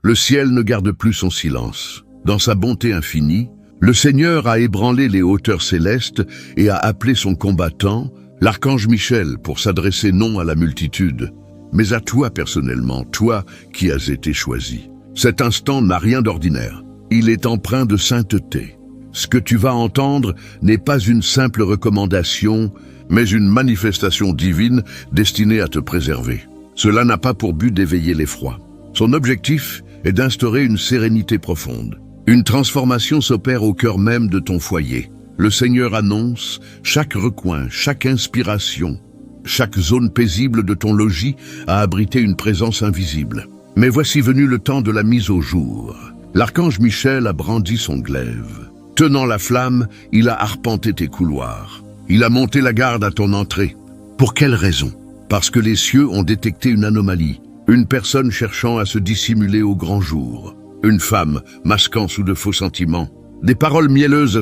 Le ciel ne garde plus son silence. Dans sa bonté infinie, le Seigneur a ébranlé les hauteurs célestes et a appelé son combattant, l'archange Michel, pour s'adresser non à la multitude, mais à toi personnellement, toi qui as été choisi. Cet instant n'a rien d'ordinaire. Il est empreint de sainteté. Ce que tu vas entendre n'est pas une simple recommandation, mais une manifestation divine destinée à te préserver. Cela n'a pas pour but d'éveiller l'effroi. Son objectif est d'instaurer une sérénité profonde. Une transformation s'opère au cœur même de ton foyer. Le Seigneur annonce chaque recoin, chaque inspiration, chaque zone paisible de ton logis a abrité une présence invisible. Mais voici venu le temps de la mise au jour. L'archange Michel a brandi son glaive. Tenant la flamme, il a arpenté tes couloirs. Il a monté la garde à ton entrée. Pour quelle raison? Parce que les cieux ont détecté une anomalie. Une personne cherchant à se dissimuler au grand jour. Une femme masquant sous de faux sentiments. Des paroles mielleuses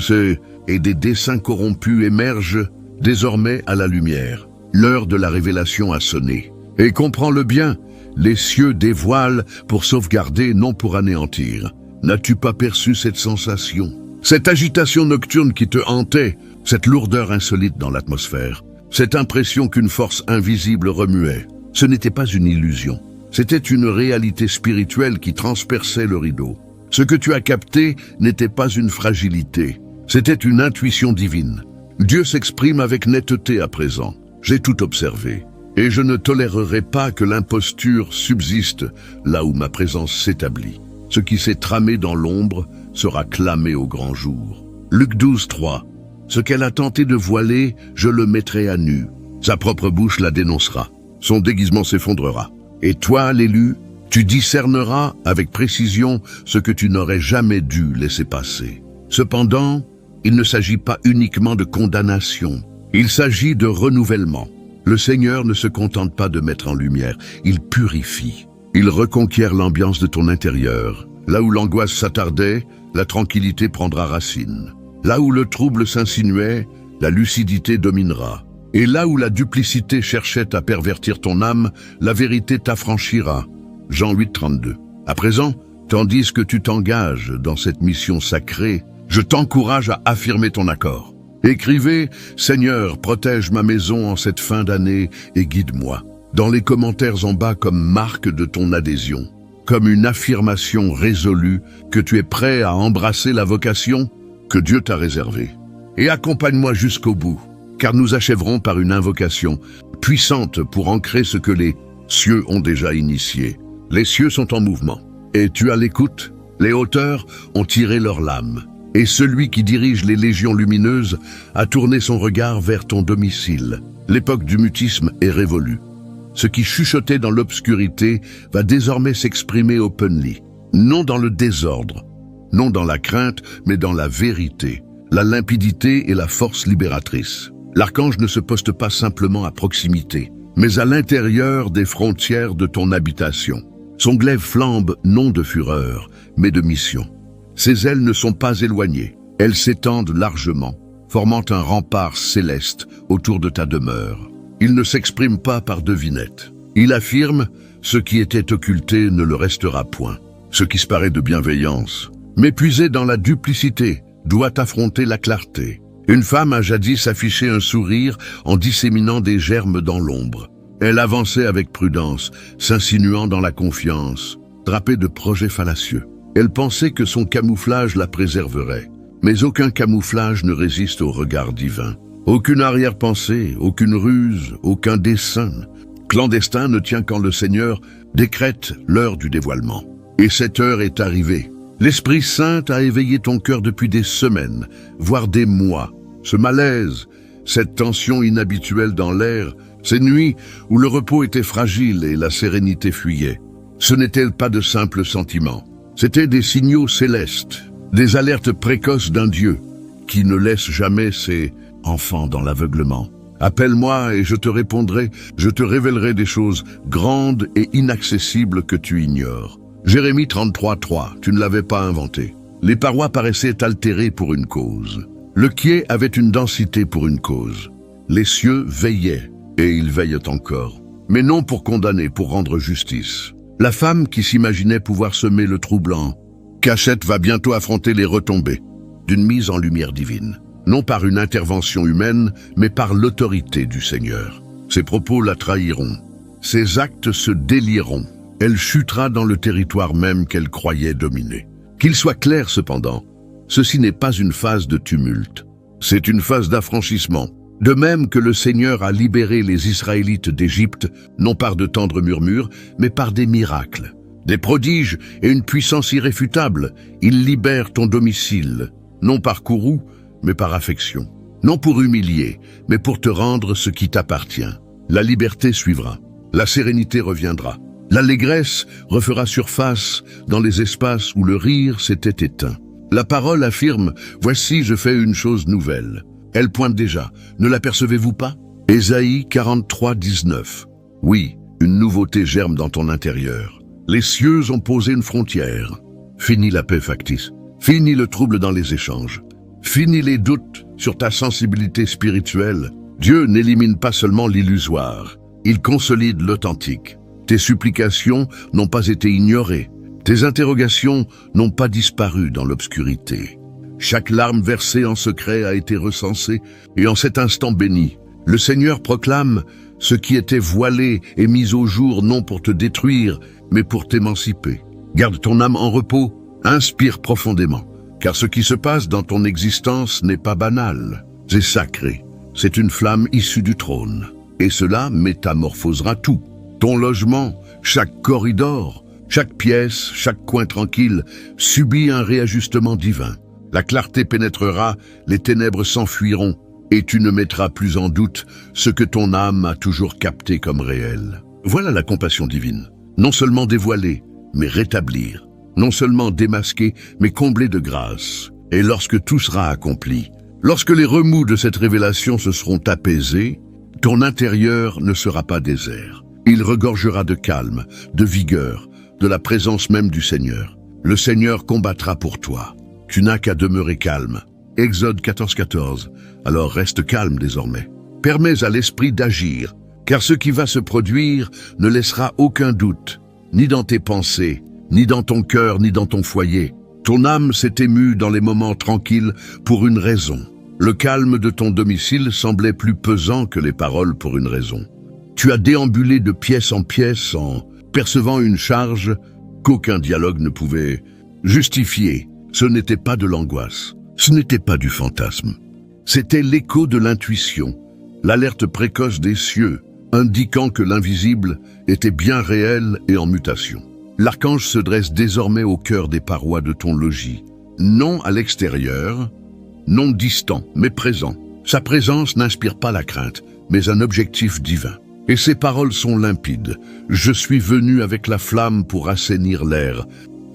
et des desseins corrompus émergent désormais à la lumière. L'heure de la révélation a sonné. Et comprends-le bien, les cieux dévoilent pour sauvegarder, non pour anéantir. N'as-tu pas perçu cette sensation? Cette agitation nocturne qui te hantait, cette lourdeur insolite dans l'atmosphère, cette impression qu'une force invisible remuait, ce n'était pas une illusion. C'était une réalité spirituelle qui transperçait le rideau. Ce que tu as capté n'était pas une fragilité, c'était une intuition divine. Dieu s'exprime avec netteté à présent. J'ai tout observé, et je ne tolérerai pas que l'imposture subsiste là où ma présence s'établit. Ce qui s'est tramé dans l'ombre sera clamé au grand jour. Luc 12, 3. Ce qu'elle a tenté de voiler, je le mettrai à nu. Sa propre bouche la dénoncera. Son déguisement s'effondrera. Et toi, l'élu, tu discerneras avec précision ce que tu n'aurais jamais dû laisser passer. Cependant, il ne s'agit pas uniquement de condamnation. Il s'agit de renouvellement. Le Seigneur ne se contente pas de mettre en lumière, il purifie. Il reconquiert l'ambiance de ton intérieur. Là où l'angoisse s'attardait, la tranquillité prendra racine. Là où le trouble s'insinuait, la lucidité dominera. Et là où la duplicité cherchait à pervertir ton âme, la vérité t'affranchira. Jean 8, 32. À présent, tandis que tu t'engages dans cette mission sacrée, je t'encourage à affirmer ton accord. Écrivez « Seigneur, protège ma maison en cette fin d'année et guide-moi » dans les commentaires en bas comme marque de ton adhésion, comme une affirmation résolue que tu es prêt à embrasser la vocation que Dieu t'a réservée. Et accompagne-moi jusqu'au bout, car nous achèverons par une invocation puissante pour ancrer ce que les cieux ont déjà initié. Les cieux sont en mouvement, et tu as l'écoute. Les hauteurs ont tiré leur lame, et celui qui dirige les légions lumineuses a tourné son regard vers ton domicile. L'époque du mutisme est révolue. Ce qui chuchotait dans l'obscurité va désormais s'exprimer openly, non dans le désordre, non dans la crainte, mais dans la vérité, la limpidité et la force libératrice. L'archange ne se poste pas simplement à proximité, mais à l'intérieur des frontières de ton habitation. Son glaive flambe non de fureur, mais de mission. Ses ailes ne sont pas éloignées, elles s'étendent largement, formant un rempart céleste autour de ta demeure. Il ne s'exprime pas par devinette. Il affirme « ce qui était occulté ne le restera point ». Ce qui se paraît de bienveillance, mais puisé dans la duplicité, doit affronter la clarté. Une femme a jadis affiché un sourire en disséminant des germes dans l'ombre. Elle avançait avec prudence, s'insinuant dans la confiance, drapée de projets fallacieux. Elle pensait que son camouflage la préserverait. Mais aucun camouflage ne résiste au regard divin. Aucune arrière-pensée, aucune ruse, aucun dessein clandestin ne tient quand le Seigneur décrète l'heure du dévoilement. Et cette heure est arrivée. L'Esprit Saint a éveillé ton cœur depuis des semaines, voire des mois. Ce malaise, cette tension inhabituelle dans l'air, ces nuits où le repos était fragile et la sérénité fuyait. Ce n'étaient pas de simples sentiments. C'étaient des signaux célestes, des alertes précoces d'un Dieu qui ne laisse jamais ses enfants dans l'aveuglement. Appelle-moi et je te répondrai, je te révélerai des choses grandes et inaccessibles que tu ignores. Jérémie 33, 3, tu ne l'avais pas inventé. Les parois paraissaient altérées pour une cause. Le quai avait une densité pour une cause. Les cieux veillaient, et ils veillent encore. Mais non pour condamner, pour rendre justice. La femme qui s'imaginait pouvoir semer le troublant. Cachette va bientôt affronter les retombées d'une mise en lumière divine. Non par une intervention humaine, mais par l'autorité du Seigneur. Ses propos la trahiront. Ses actes se délieront. Elle chutera dans le territoire même qu'elle croyait dominer. Qu'il soit clair cependant, ceci n'est pas une phase de tumulte. C'est une phase d'affranchissement. De même que le Seigneur a libéré les Israélites d'Égypte, non par de tendres murmures, mais par des miracles. Des prodiges et une puissance irréfutable, il libère ton domicile, non par courroux, mais par affection. Non pour humilier, mais pour te rendre ce qui t'appartient. La liberté suivra, la sérénité reviendra. L'allégresse refera surface dans les espaces où le rire s'était éteint. La parole affirme « Voici, je fais une chose nouvelle ». Elle pointe déjà, ne l'apercevez-vous pas? Ésaïe 43, 19. Oui, une nouveauté germe dans ton intérieur. Les cieux ont posé une frontière. Fini la paix factice. Fini le trouble dans les échanges. Fini les doutes sur ta sensibilité spirituelle. Dieu n'élimine pas seulement l'illusoire, il consolide l'authentique. Tes supplications n'ont pas été ignorées. Tes interrogations n'ont pas disparu dans l'obscurité. Chaque larme versée en secret a été recensée, et en cet instant béni, le Seigneur proclame ce qui était voilé et mis au jour non pour te détruire, mais pour t'émanciper. Garde ton âme en repos, inspire profondément, car ce qui se passe dans ton existence n'est pas banal, c'est sacré. C'est une flamme issue du trône, et cela métamorphosera tout. Ton logement, chaque corridor, chaque pièce, chaque coin tranquille, subit un réajustement divin. La clarté pénétrera, les ténèbres s'enfuiront, et tu ne mettras plus en doute ce que ton âme a toujours capté comme réel. Voilà la compassion divine. Non seulement dévoiler, mais rétablir. Non seulement démasquer, mais combler de grâce. Et lorsque tout sera accompli, lorsque les remous de cette révélation se seront apaisés, ton intérieur ne sera pas désert. Il regorgera de calme, de vigueur, de la présence même du Seigneur. Le Seigneur combattra pour toi. Tu n'as qu'à demeurer calme. Exode 14, 14. Alors reste calme désormais. Permets à l'esprit d'agir, car ce qui va se produire ne laissera aucun doute, ni dans tes pensées, ni dans ton cœur, ni dans ton foyer. Ton âme s'est émue dans les moments tranquilles pour une raison. Le calme de ton domicile semblait plus pesant que les paroles pour une raison. Tu as déambulé de pièce en pièce en percevant une charge qu'aucun dialogue ne pouvait justifier. Ce n'était pas de l'angoisse, ce n'était pas du fantasme. C'était l'écho de l'intuition, l'alerte précoce des cieux, indiquant que l'invisible était bien réel et en mutation. L'archange se dresse désormais au cœur des parois de ton logis, non à l'extérieur, non distant, mais présent. Sa présence n'inspire pas la crainte, mais un objectif divin. Et ses paroles sont limpides. Je suis venu avec la flamme pour assainir l'air,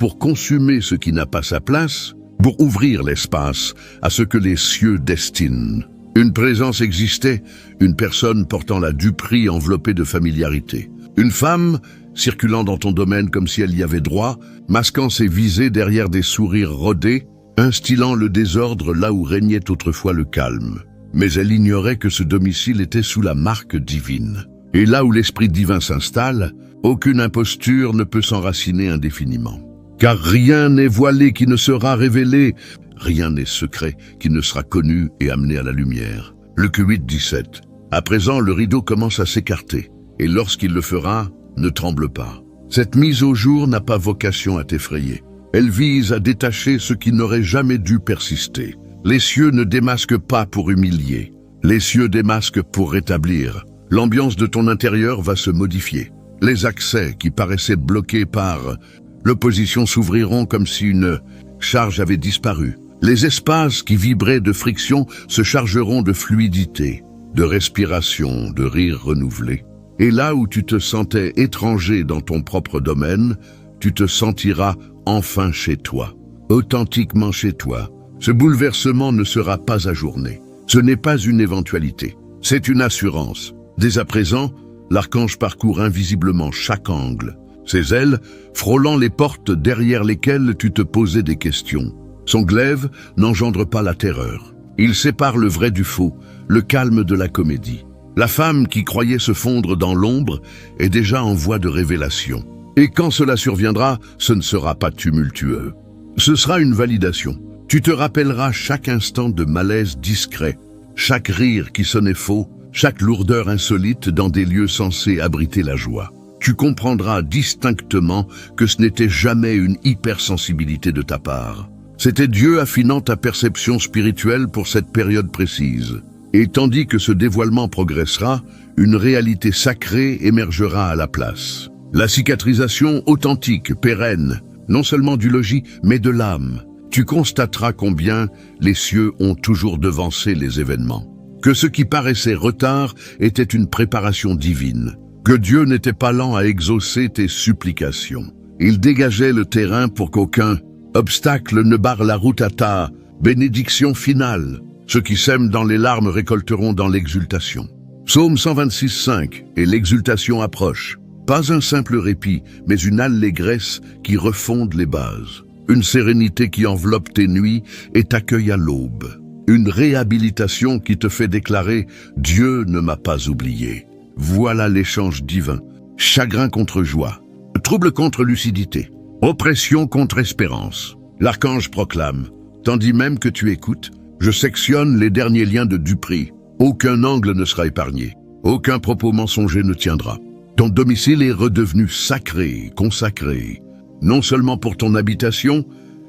pour consumer ce qui n'a pas sa place, pour ouvrir l'espace à ce que les cieux destinent. Une présence existait, une personne portant la duperie enveloppée de familiarité. Une femme circulant dans ton domaine comme si elle y avait droit, masquant ses visées derrière des sourires rodés, instillant le désordre là où régnait autrefois le calme. Mais elle ignorait que ce domicile était sous la marque divine. Et là où l'esprit divin s'installe, aucune imposture ne peut s'enraciner indéfiniment. Car rien n'est voilé qui ne sera révélé, rien n'est secret qui ne sera connu et amené à la lumière. Luc 8, 17. À présent, le rideau commence à s'écarter, et lorsqu'il le fera, ne tremble pas. Cette mise au jour n'a pas vocation à t'effrayer. Elle vise à détacher ce qui n'aurait jamais dû persister. Les cieux ne démasquent pas pour humilier. Les cieux démasquent pour rétablir. L'ambiance de ton intérieur va se modifier. Les accès qui paraissaient bloqués par l'opposition s'ouvriront comme si une charge avait disparu. Les espaces qui vibraient de friction se chargeront de fluidité, de respiration, de rire renouvelé. Et là où tu te sentais étranger dans ton propre domaine, tu te sentiras enfin chez toi, authentiquement chez toi. Ce bouleversement ne sera pas ajourné. Ce n'est pas une éventualité, c'est une assurance. Dès à présent, l'archange parcourt invisiblement chaque angle, ses ailes frôlant les portes derrière lesquelles tu te posais des questions. Son glaive n'engendre pas la terreur. Il sépare le vrai du faux, le calme de la comédie. La femme qui croyait se fondre dans l'ombre est déjà en voie de révélation. Et quand cela surviendra, ce ne sera pas tumultueux. Ce sera une validation. Tu te rappelleras chaque instant de malaise discret, chaque rire qui sonnait faux, chaque lourdeur insolite dans des lieux censés abriter la joie. Tu comprendras distinctement que ce n'était jamais une hypersensibilité de ta part. C'était Dieu affinant ta perception spirituelle pour cette période précise. Et tandis que ce dévoilement progressera, une réalité sacrée émergera à la place. La cicatrisation authentique, pérenne, non seulement du logis, mais de l'âme. Tu constateras combien les cieux ont toujours devancé les événements. Que ce qui paraissait retard était une préparation divine. Que Dieu n'était pas lent à exaucer tes supplications. Il dégageait le terrain pour qu'aucun obstacle ne barre la route à ta bénédiction finale. Ceux qui sèment dans les larmes récolteront dans l'exultation. Psaume 126,5 et l'exultation approche. Pas un simple répit, mais une allégresse qui refonde les bases. Une sérénité qui enveloppe tes nuits et t'accueille à l'aube. Une réhabilitation qui te fait déclarer « Dieu ne m'a pas oublié ». Voilà l'échange divin. Chagrin contre joie. Trouble contre lucidité. Oppression contre espérance. L'archange proclame « Tandis même que tu écoutes, je sectionne les derniers liens de Dupri. Aucun angle ne sera épargné. Aucun propos mensonger ne tiendra. Ton domicile est redevenu sacré, consacré, non seulement pour ton habitation,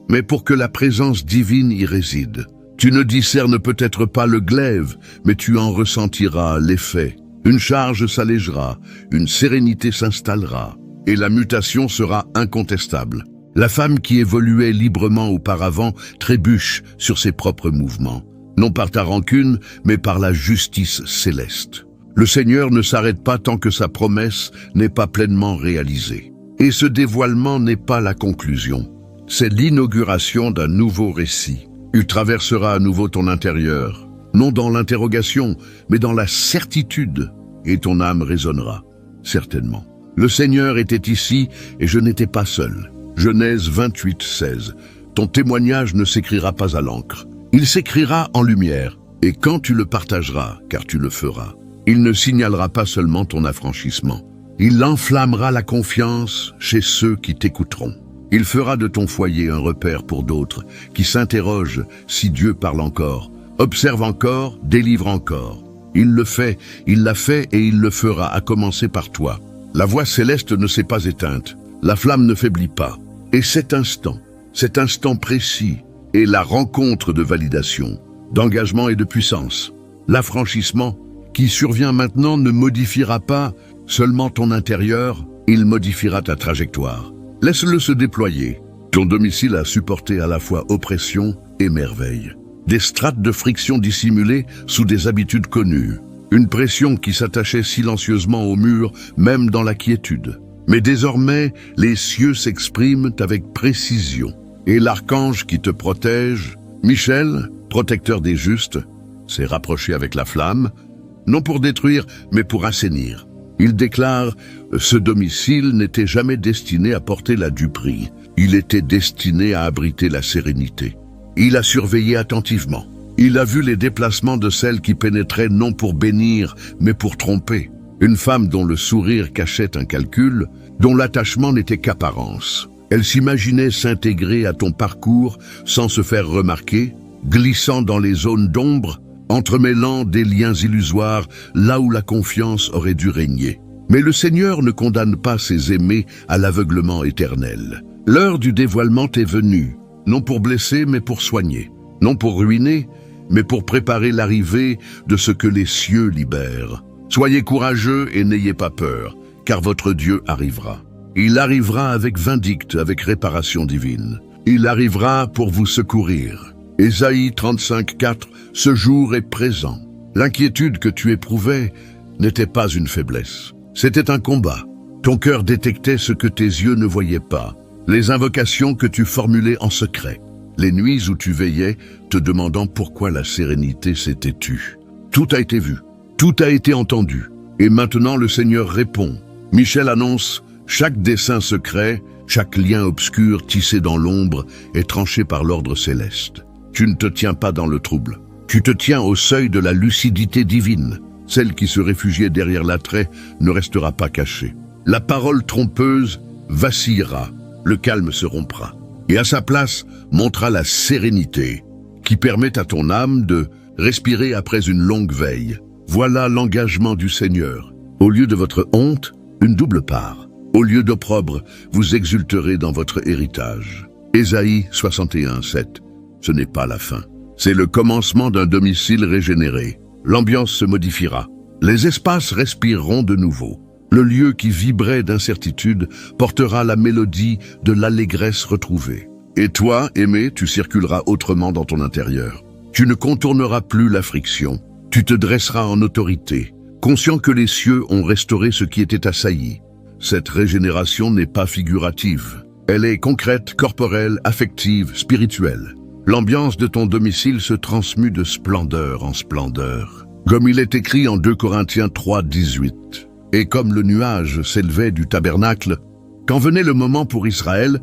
mais pour que la présence divine y réside. Tu ne discernes peut-être pas le glaive, mais tu en ressentiras l'effet. Une charge s'allégera, une sérénité s'installera, et la mutation sera incontestable. La femme qui évoluait librement auparavant trébuche sur ses propres mouvements, non par ta rancune, mais par la justice céleste. Le Seigneur ne s'arrête pas tant que sa promesse n'est pas pleinement réalisée. Et ce dévoilement n'est pas la conclusion. C'est l'inauguration d'un nouveau récit. Tu traverseras à nouveau ton intérieur, non dans l'interrogation, mais dans la certitude, et ton âme résonnera, certainement. Le Seigneur était ici et je n'étais pas seul. Genèse 28,16. Ton témoignage ne s'écrira pas à l'encre. Il s'écrira en lumière, et quand tu le partageras, car tu le feras, il ne signalera pas seulement ton affranchissement. Il enflammera la confiance chez ceux qui t'écouteront. Il fera de ton foyer un repère pour d'autres qui s'interrogent si Dieu parle encore, observe encore, délivre encore. Il le fait, il l'a fait et il le fera, à commencer par toi. La voix céleste ne s'est pas éteinte, la flamme ne faiblit pas. Et cet instant précis, est la rencontre de validation, d'engagement et de puissance. L'affranchissement qui survient maintenant ne modifiera pas seulement ton intérieur, il modifiera ta trajectoire. Laisse-le se déployer. Ton domicile a supporté à la fois oppression et merveille. Des strates de friction dissimulées sous des habitudes connues. Une pression qui s'attachait silencieusement au mur, même dans la quiétude. Mais désormais, les cieux s'expriment avec précision. Et l'archange qui te protège, Michel, protecteur des justes, s'est rapproché avec la flamme, non pour détruire, mais pour assainir. Il déclare « Ce domicile n'était jamais destiné à porter la duperie. Il était destiné à abriter la sérénité. » Il a surveillé attentivement. Il a vu les déplacements de celles qui pénétraient non pour bénir, mais pour tromper. Une femme dont le sourire cachait un calcul, dont l'attachement n'était qu'apparence. Elle s'imaginait s'intégrer à ton parcours sans se faire remarquer, glissant dans les zones d'ombre, entremêlant des liens illusoires là où la confiance aurait dû régner. Mais le Seigneur ne condamne pas ses aimés à l'aveuglement éternel. L'heure du dévoilement est venue, non pour blesser mais pour soigner, non pour ruiner mais pour préparer l'arrivée de ce que les cieux libèrent. Soyez courageux et n'ayez pas peur, car votre Dieu arrivera. Il arrivera avec vindicte, avec réparation divine. Il arrivera pour vous secourir. Ésaïe 35,4, ce jour est présent. L'inquiétude que tu éprouvais n'était pas une faiblesse. C'était un combat. Ton cœur détectait ce que tes yeux ne voyaient pas. Les invocations que tu formulais en secret. Les nuits où tu veillais, te demandant pourquoi la sérénité s'était tue. Tout a été vu. Tout a été entendu. Et maintenant le Seigneur répond. Michel annonce, chaque dessein secret, chaque lien obscur tissé dans l'ombre est tranché par l'ordre céleste. Tu ne te tiens pas dans le trouble. Tu te tiens au seuil de la lucidité divine. Celle qui se réfugiait derrière l'attrait ne restera pas cachée. La parole trompeuse vacillera, le calme se rompra. Et à sa place montera la sérénité qui permet à ton âme de respirer après une longue veille. Voilà l'engagement du Seigneur. Au lieu de votre honte, une double part. Au lieu d'opprobre, vous exulterez dans votre héritage. Ésaïe 61:7. Ce n'est pas la fin. C'est le commencement d'un domicile régénéré. L'ambiance se modifiera. Les espaces respireront de nouveau. Le lieu qui vibrait d'incertitude portera la mélodie de l'allégresse retrouvée. Et toi, aimé, tu circuleras autrement dans ton intérieur. Tu ne contourneras plus la friction. Tu te dresseras en autorité, conscient que les cieux ont restauré ce qui était assailli. Cette régénération n'est pas figurative. Elle est concrète, corporelle, affective, spirituelle. L'ambiance de ton domicile se transmue de splendeur en splendeur. Comme il est écrit en 2 Corinthiens 3:18. Et comme le nuage s'élevait du tabernacle, quand venait le moment pour Israël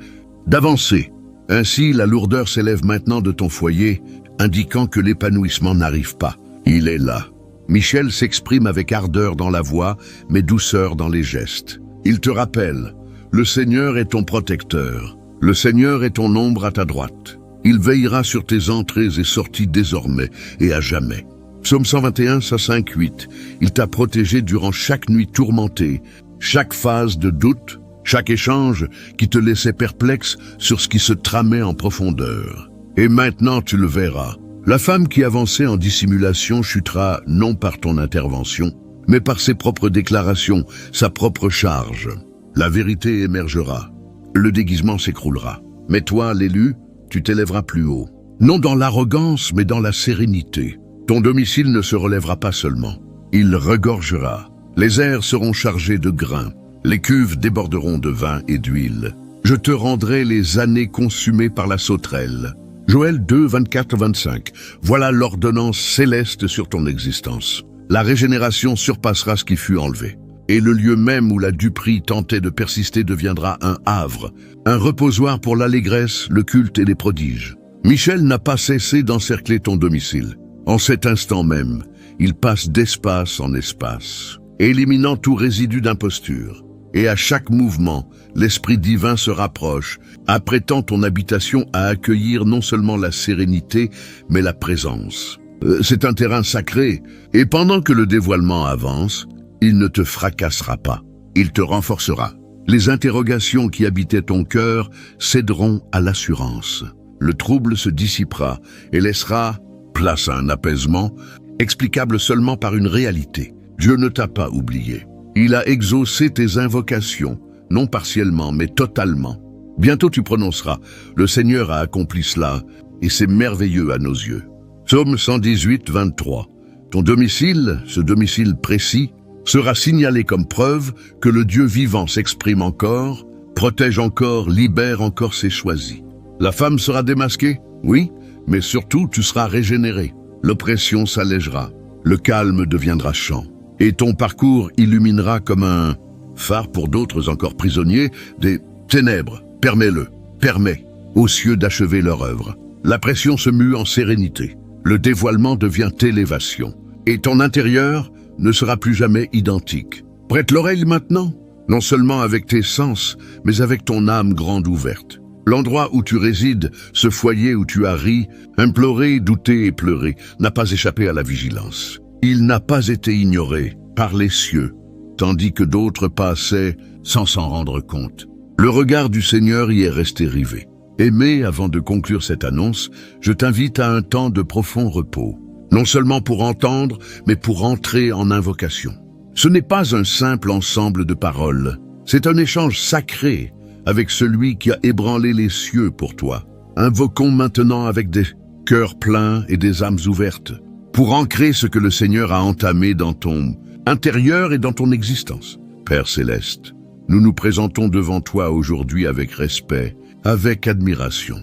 d'avancer. Ainsi, la lourdeur s'élève maintenant de ton foyer, indiquant que l'épanouissement n'arrive pas. Il est là. Michel s'exprime avec ardeur dans la voix, mais douceur dans les gestes. Il te rappelle, le Seigneur est ton protecteur. Le Seigneur est ton ombre à ta droite. Il veillera sur tes entrées et sorties désormais et à jamais. Psaume 121, 5-8. Il t'a protégé durant chaque nuit tourmentée, chaque phase de doute, chaque échange qui te laissait perplexe sur ce qui se tramait en profondeur. Et maintenant tu le verras. La femme qui avançait en dissimulation chutera non par ton intervention, mais par ses propres déclarations, sa propre charge. La vérité émergera. Le déguisement s'écroulera. Mais toi, l'élu, tu t'élèveras plus haut. Non dans l'arrogance, mais dans la sérénité. Ton domicile ne se relèvera pas seulement. Il regorgera. Les airs seront chargés de grains. Les cuves déborderont de vin et d'huile. Je te rendrai les années consumées par la sauterelle. Joël 2, 24-25. Voilà l'ordonnance céleste sur ton existence. La régénération surpassera ce qui fut enlevé. Et le lieu même où la duperie tentait de persister deviendra un havre, un reposoir pour l'allégresse, le culte et les prodiges. Michel n'a pas cessé d'encercler ton domicile. En cet instant même, il passe d'espace en espace, éliminant tout résidu d'imposture. Et à chaque mouvement, l'Esprit divin se rapproche, apprêtant ton habitation à accueillir non seulement la sérénité, mais la présence. C'est un terrain sacré, et pendant que le dévoilement avance, il ne te fracassera pas, il te renforcera. Les interrogations qui habitaient ton cœur céderont à l'assurance. Le trouble se dissipera et laissera place à un apaisement, explicable seulement par une réalité. Dieu ne t'a pas oublié. Il a exaucé tes invocations, non partiellement, mais totalement. Bientôt tu prononceras, le Seigneur a accompli cela, et c'est merveilleux à nos yeux. Psaume 118, 23. Ton domicile, ce domicile précis, sera signalé comme preuve que le Dieu vivant s'exprime encore, protège encore, libère encore ses choisis. La femme sera démasquée, oui, mais surtout tu seras régénéré. L'oppression s'allégera, le calme deviendra chant, et ton parcours illuminera comme un phare pour d'autres encore prisonniers des ténèbres. Permets aux cieux d'achever leur œuvre. La pression se mue en sérénité, le dévoilement devient élévation, et ton intérieur ne sera plus jamais identique. Prête l'oreille maintenant, non seulement avec tes sens, mais avec ton âme grande ouverte. L'endroit où tu résides, ce foyer où tu as ri, imploré, douté et pleuré, n'a pas échappé à la vigilance. Il n'a pas été ignoré par les cieux, tandis que d'autres passaient sans s'en rendre compte. Le regard du Seigneur y est resté rivé. Aimé, avant de conclure cette annonce, je t'invite à un temps de profond repos, non seulement pour entendre, mais pour entrer en invocation. Ce n'est pas un simple ensemble de paroles, c'est un échange sacré avec celui qui a ébranlé les cieux pour toi. Invoquons maintenant avec des cœurs pleins et des âmes ouvertes, pour ancrer ce que le Seigneur a entamé dans ton intérieur et dans ton existence. Père céleste, nous nous présentons devant toi aujourd'hui avec respect, avec admiration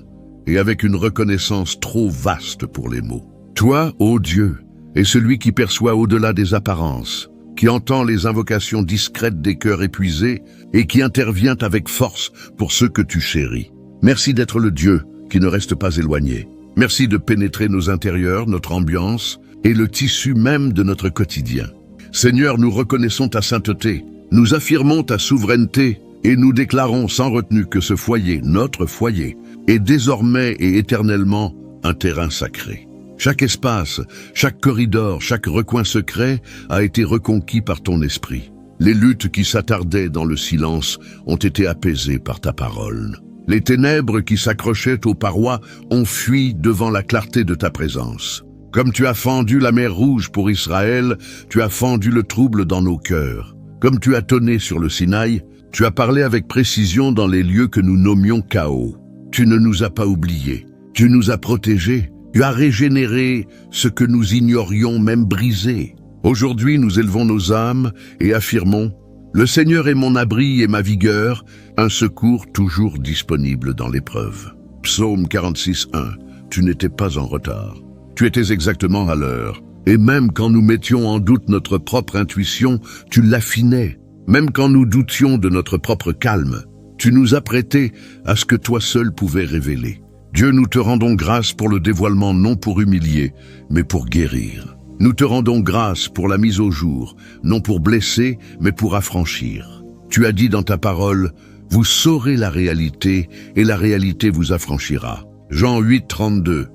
et avec une reconnaissance trop vaste pour les mots. Toi, ô Dieu, est celui qui perçoit au-delà des apparences, qui entend les invocations discrètes des cœurs épuisés et qui intervient avec force pour ceux que tu chéris. Merci d'être le Dieu qui ne reste pas éloigné. Merci de pénétrer nos intérieurs, notre ambiance et le tissu même de notre quotidien. Seigneur, nous reconnaissons ta sainteté, nous affirmons ta souveraineté Et nous déclarons sans retenue que ce foyer, notre foyer, est désormais et éternellement un terrain sacré. Chaque espace, chaque corridor, chaque recoin secret a été reconquis par ton esprit. Les luttes qui s'attardaient dans le silence ont été apaisées par ta parole. Les ténèbres qui s'accrochaient aux parois ont fui devant la clarté de ta présence. Comme tu as fendu la mer Rouge pour Israël, tu as fendu le trouble dans nos cœurs. Comme tu as tonné sur le Sinaï, tu as parlé avec précision dans les lieux que nous nommions chaos. Tu ne nous as pas oubliés, tu nous as protégés, tu as régénéré ce que nous ignorions même brisé. Aujourd'hui, nous élevons nos âmes et affirmons « Le Seigneur est mon abri et ma vigueur, un secours toujours disponible dans l'épreuve. » Psaume 46, 1. Tu n'étais pas en retard. Tu étais exactement à l'heure. Et même quand nous mettions en doute notre propre intuition, tu l'affinais. Même quand nous doutions de notre propre calme, tu nous as prêté à ce que toi seul pouvais révéler. Dieu, nous te rendons grâce pour le dévoilement, non pour humilier, mais pour guérir. Nous te rendons grâce pour la mise au jour, non pour blesser, mais pour affranchir. Tu as dit dans ta parole, « Vous saurez la réalité, et la réalité vous affranchira. » Jean 8, 32.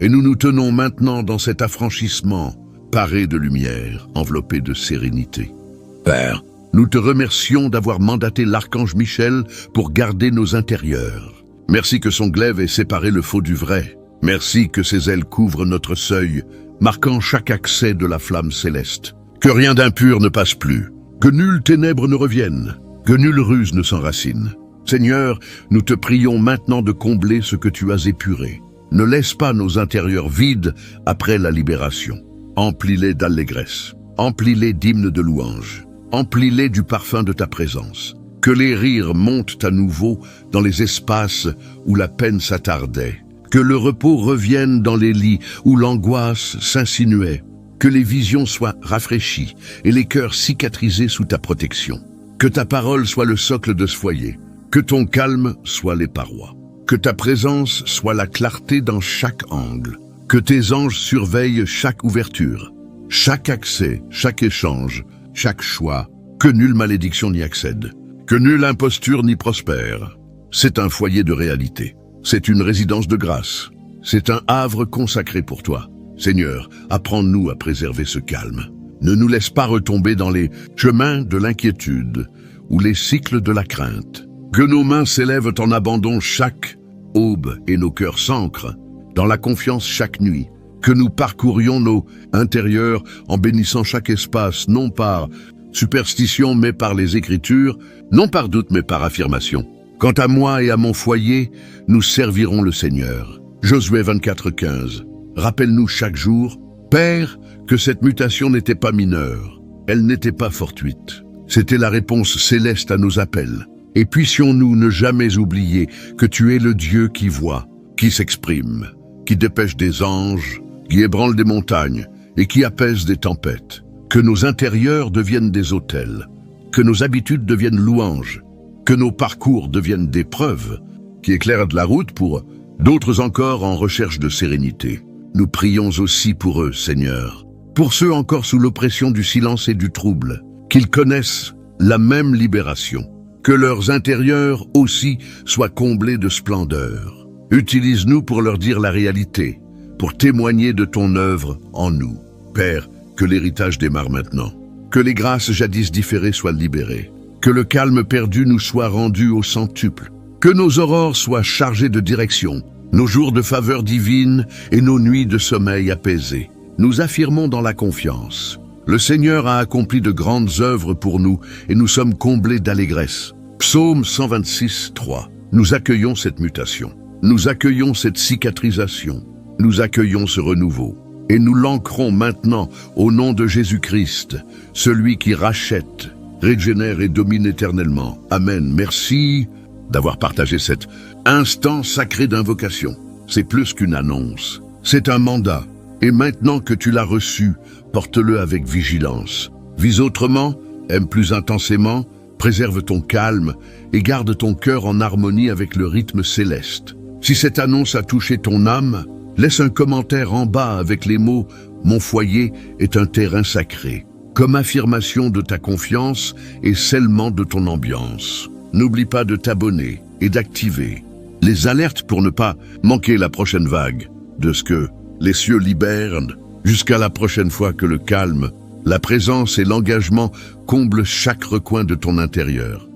Et nous nous tenons maintenant dans cet affranchissement, parés de lumière, enveloppés de sérénité. Père, nous te remercions d'avoir mandaté l'archange Michel pour garder nos intérieurs. Merci que son glaive ait séparé le faux du vrai. Merci que ses ailes couvrent notre seuil, marquant chaque accès de la flamme céleste. Que rien d'impur ne passe plus, que nulle ténèbre ne revienne, que nulle ruse ne s'enracine. Seigneur, nous te prions maintenant de combler ce que tu as épuré. Ne laisse pas nos intérieurs vides après la libération. Emplis-les d'allégresse, emplis-les d'hymnes de louange, emplis-les du parfum de ta présence. Que les rires montent à nouveau dans les espaces où la peine s'attardait. Que le repos revienne dans les lits où l'angoisse s'insinuait. Que les visions soient rafraîchies et les cœurs cicatrisés sous ta protection. Que ta parole soit le socle de ce foyer. Que ton calme soit les parois. Que ta présence soit la clarté dans chaque angle. Que tes anges surveillent chaque ouverture, chaque accès, chaque échange, chaque choix. Que nulle malédiction n'y accède. Que nulle imposture n'y prospère. C'est un foyer de réalité. C'est une résidence de grâce. C'est un havre consacré pour toi. Seigneur, apprends-nous à préserver ce calme. Ne nous laisse pas retomber dans les chemins de l'inquiétude ou les cycles de la crainte. Que nos mains s'élèvent en abandon chaque aube et nos cœurs s'ancrent dans la confiance chaque nuit. Que nous parcourions nos intérieurs en bénissant chaque espace, non par superstition mais par les Écritures, non par doute mais par affirmation. Quant à moi et à mon foyer, nous servirons le Seigneur. Josué 24, 15. Rappelle-nous chaque jour, Père, que cette mutation n'était pas mineure, elle n'était pas fortuite. C'était la réponse céleste à nos appels. Et puissions-nous ne jamais oublier que tu es le Dieu qui voit, qui s'exprime, qui dépêche des anges, qui ébranle des montagnes et qui apaise des tempêtes. Que nos intérieurs deviennent des autels, que nos habitudes deviennent louanges, que nos parcours deviennent des preuves qui éclairent de la route pour d'autres encore en recherche de sérénité. Nous prions aussi pour eux, Seigneur, pour ceux encore sous l'oppression du silence et du trouble, qu'ils connaissent la même libération, que leurs intérieurs aussi soient comblés de splendeur. Utilise-nous pour leur dire la réalité, pour témoigner de ton œuvre en nous. Père, que l'héritage démarre maintenant, que les grâces jadis différées soient libérées, que le calme perdu nous soit rendu au centuple, que nos aurores soient chargées de direction, nos jours de faveur divine et nos nuits de sommeil apaisées. Nous affirmons dans la confiance. Le Seigneur a accompli de grandes œuvres pour nous et nous sommes comblés d'allégresse. Psaume 126, 3. Nous accueillons cette mutation. Nous accueillons cette cicatrisation. Nous accueillons ce renouveau. Et nous l'ancrons maintenant au nom de Jésus-Christ, celui qui rachète, régénère et domine éternellement. Amen. Merci d'avoir partagé cet instant sacré d'invocation. C'est plus qu'une annonce. C'est un mandat. Et maintenant que tu l'as reçu, porte-le avec vigilance. Vis autrement, aime plus intensément, préserve ton calme et garde ton cœur en harmonie avec le rythme céleste. Si cette annonce a touché ton âme, laisse un commentaire en bas avec les mots « Mon foyer est un terrain sacré », comme affirmation de ta confiance et scellement de ton ambiance. N'oublie pas de t'abonner et d'activer les alertes pour ne pas manquer la prochaine vague de ce que les cieux libèrent. Jusqu'à la prochaine fois que le calme, la présence et l'engagement comblent chaque recoin de ton intérieur.